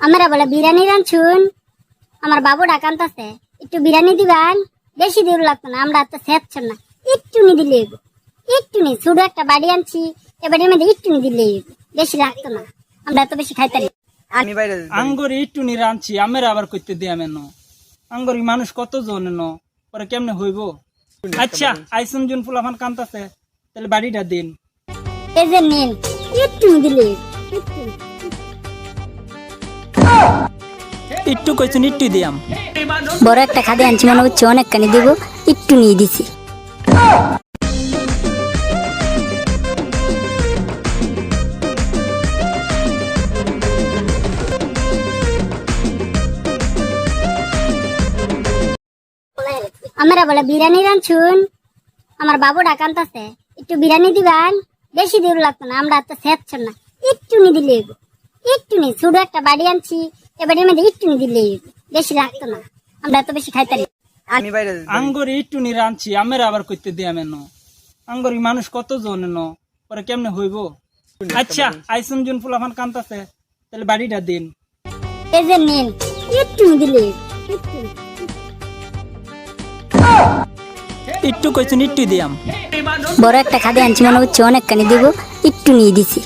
আমরা বলে বিরিয়ানি রাঁধছুন, আমার বাবু ডাকান্তাছে, একটু বিরিয়ানি দিবেন। বেশি দূর লাগতো না, আমরা তো সেচ্ছেন না, একটুনি দিলে একটুনি ছোট একটা বাড়ি আনছি, এ বাড়ির মধ্যে একটুনি দিলে বেশি লাগতো না, আমরা তো বেশি খাইতে পারি। আমি বাইরে আঙ্গরি ইটুনি রাঁধছি আমের আবার করতে দিয়া মেন আঙ্গরি মানুষ কত জন ন পরে কেমনে হইব। আচ্ছা আইসুন জুন ফুলাফান কান্তাছে, তাহলে বাড়িটা দিন। এই যে নিন, একটুনি দিলে একটু কইছুন একটু দিয়াম। বড় একটা খাদে আনছি মনে হচ্ছে অনেক কানি দিব, একটু নিয়ে দিছি। আমরা বলে বিরিয়ানি রাঁধছুন, আমার বাবু ডাকান্তাছে, একটু বিরিয়ানি দিবেন। বেশি দূর লাগতো না, আমরা তো সেচ্ছেন না, একটুনি দিলে একটুনি ছোট একটা বাড়ি আনছি, এ বাড়ির মধ্যে একটুনি দিলে বেশি লাগতো না, আমরা তো বেশি খাইতে পারি। আমি বাইরে আঙ্গরি ইটুনি রাঁধছি আমের আবার করতে দিয়া মেন আঙ্গরি মানুষ কত জন ন পরে কেমনে হইব। আচ্ছা আইসুন জুন ফুলাফান কান্তাছে, তাহলে বাড়িটা দিন। এই যে নিন, একটুনি দিলে একটু কইছুন একটু দিয়াম। বড় একটা খাদে আনছি মনে হচ্ছে অনেক কানি দিব, একটু নিয়ে দিছি।